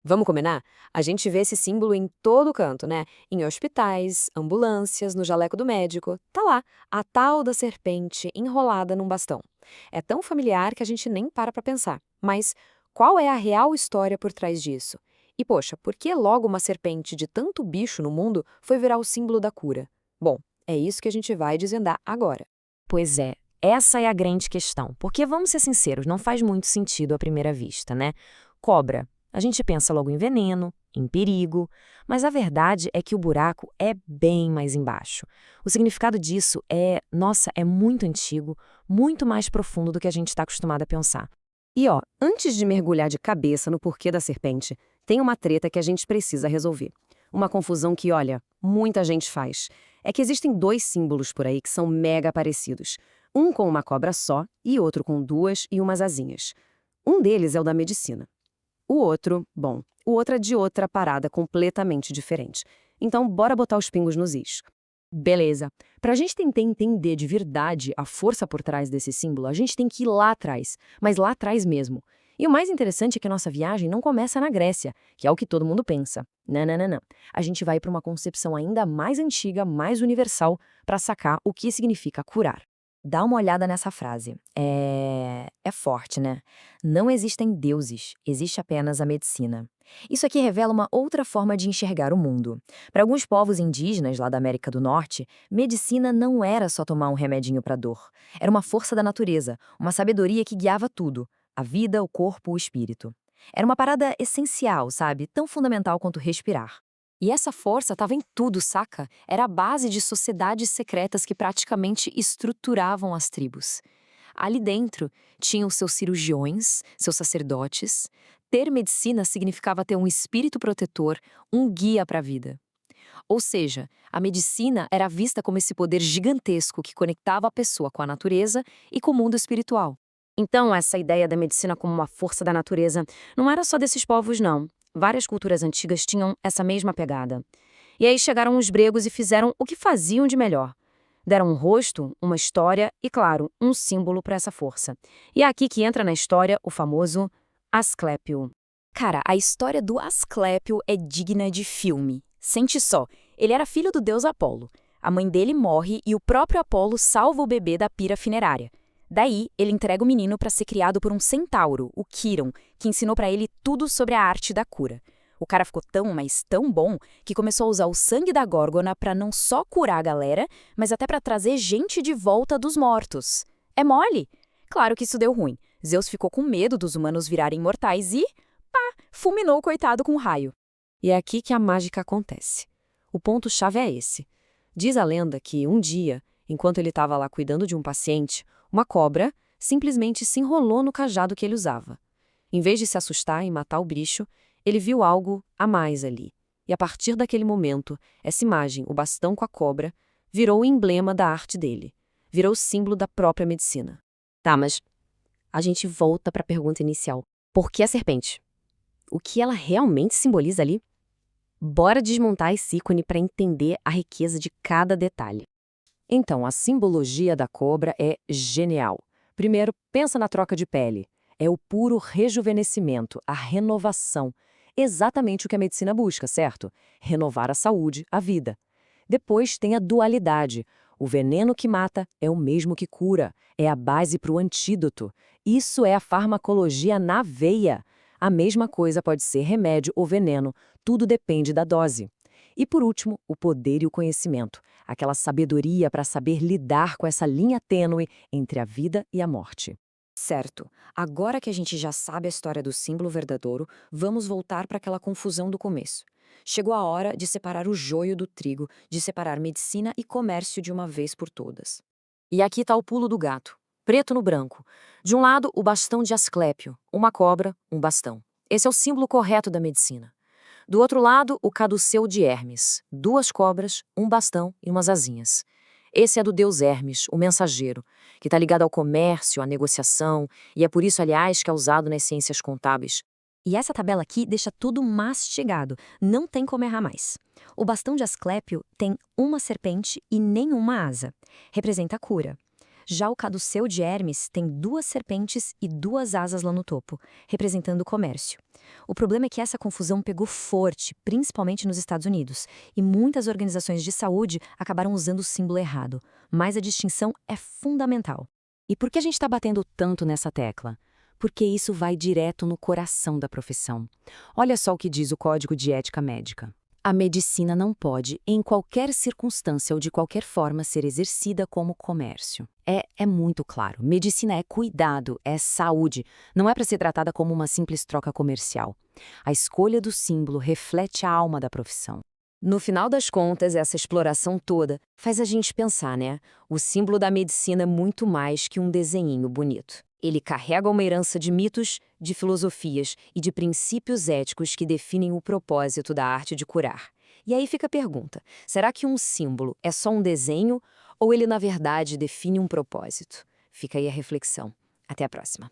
Vamos combinar? A gente vê esse símbolo em todo canto, né? Em hospitais, ambulâncias, no jaleco do médico. Tá lá, a tal da serpente enrolada num bastão. É tão familiar que a gente nem para pensar. Mas qual é a real história por trás disso? E poxa, por que logo uma serpente de tanto bicho no mundo foi virar o símbolo da cura? Bom, é isso que a gente vai desvendar agora. Pois é, essa é a grande questão. Porque, vamos ser sinceros, não faz muito sentido à primeira vista, né? Cobra. A gente pensa logo em veneno, em perigo, mas a verdade é que o buraco é bem mais embaixo. O significado disso nossa, é muito antigo, muito mais profundo do que a gente está acostumado a pensar. E ó, antes de mergulhar de cabeça no porquê da serpente, tem uma treta que a gente precisa resolver. Uma confusão que, olha, muita gente faz. É que existem dois símbolos por aí que são mega parecidos. Um com uma cobra só e outro com duas e umas asinhas. Um deles é o da medicina. O outro é de outra parada completamente diferente. Então, bora botar os pingos nos is. Beleza. Para a gente tentar entender de verdade a força por trás desse símbolo, a gente tem que ir lá atrás, mas lá atrás mesmo. E o mais interessante é que a nossa viagem não começa na Grécia, que é o que todo mundo pensa. Não, não, não, não. A gente vai para uma concepção ainda mais antiga, mais universal, para sacar o que significa curar. Dá uma olhada nessa frase. É forte, né? Não existem deuses, existe apenas a medicina. Isso aqui revela uma outra forma de enxergar o mundo. Para alguns povos indígenas lá da América do Norte, medicina não era só tomar um remedinho para dor. Era uma força da natureza, uma sabedoria que guiava tudo: a vida, o corpo, o espírito. Era uma parada essencial, sabe? Tão fundamental quanto respirar. E essa força estava em tudo, saca? Era a base de sociedades secretas que praticamente estruturavam as tribos. Ali dentro tinham seus cirurgiões, seus sacerdotes. Ter medicina significava ter um espírito protetor, um guia para a vida. Ou seja, a medicina era vista como esse poder gigantesco que conectava a pessoa com a natureza e com o mundo espiritual. Então, essa ideia da medicina como uma força da natureza não era só desses povos, não. Várias culturas antigas tinham essa mesma pegada. E aí chegaram os gregos e fizeram o que faziam de melhor. Deram um rosto, uma história e, claro, um símbolo para essa força. E é aqui que entra na história o famoso Asclépio. Cara, a história do Asclépio é digna de filme. Sente só, ele era filho do deus Apolo. A mãe dele morre e o próprio Apolo salva o bebê da pira funerária. Daí, ele entrega o menino para ser criado por um centauro, o Quirón, que ensinou para ele tudo sobre a arte da cura. O cara ficou tão, mas tão bom, que começou a usar o sangue da górgona para não só curar a galera, mas até para trazer gente de volta dos mortos. É mole? Claro que isso deu ruim. Zeus ficou com medo dos humanos virarem mortais e, pá, fulminou o coitado com um raio. E é aqui que a mágica acontece. O ponto-chave é esse. Diz a lenda que, um dia, enquanto ele estava lá cuidando de um paciente, uma cobra simplesmente se enrolou no cajado que ele usava. Em vez de se assustar e matar o bicho, ele viu algo a mais ali. E a partir daquele momento, essa imagem, o bastão com a cobra, virou o emblema da arte dele. Virou o símbolo da própria medicina. Tá, mas a gente volta para a pergunta inicial. Por que a serpente? O que ela realmente simboliza ali? Bora desmontar esse ícone para entender a riqueza de cada detalhe. Então, a simbologia da cobra é genial. Primeiro, pensa na troca de pele. É o puro rejuvenescimento, a renovação. Exatamente o que a medicina busca, certo? Renovar a saúde, a vida. Depois tem a dualidade. O veneno que mata é o mesmo que cura. É a base para o antídoto. Isso é a farmacologia na veia. A mesma coisa pode ser remédio ou veneno. Tudo depende da dose. E por último, o poder e o conhecimento. Aquela sabedoria para saber lidar com essa linha tênue entre a vida e a morte. Certo. Agora que a gente já sabe a história do símbolo verdadeiro, vamos voltar para aquela confusão do começo. Chegou a hora de separar o joio do trigo, de separar medicina e comércio de uma vez por todas. E aqui está o pulo do gato, preto no branco. De um lado, o bastão de Asclépio, uma cobra, um bastão. Esse é o símbolo correto da medicina. Do outro lado, o caduceu de Hermes, duas cobras, um bastão e umas asinhas. Esse é do deus Hermes, o mensageiro, que está ligado ao comércio, à negociação, e é por isso, aliás, que é usado nas ciências contábeis. E essa tabela aqui deixa tudo mastigado, não tem como errar mais. O bastão de Asclépio tem uma serpente e nenhuma asa. Representa a cura. Já o caduceu de Hermes tem duas serpentes e duas asas lá no topo, representando o comércio. O problema é que essa confusão pegou forte, principalmente nos Estados Unidos, e muitas organizações de saúde acabaram usando o símbolo errado. Mas a distinção é fundamental. E por que a gente está batendo tanto nessa tecla? Porque isso vai direto no coração da profissão. Olha só o que diz o Código de Ética Médica. A medicina não pode, em qualquer circunstância ou de qualquer forma, ser exercida como comércio. É muito claro. Medicina é cuidado, é saúde. Não é para ser tratada como uma simples troca comercial. A escolha do símbolo reflete a alma da profissão. No final das contas, essa exploração toda faz a gente pensar, né? O símbolo da medicina é muito mais que um desenhinho bonito. Ele carrega uma herança de mitos, de filosofias e de princípios éticos que definem o propósito da arte de curar. E aí fica a pergunta: será que um símbolo é só um desenho ou ele, na verdade, define um propósito? Fica aí a reflexão. Até a próxima.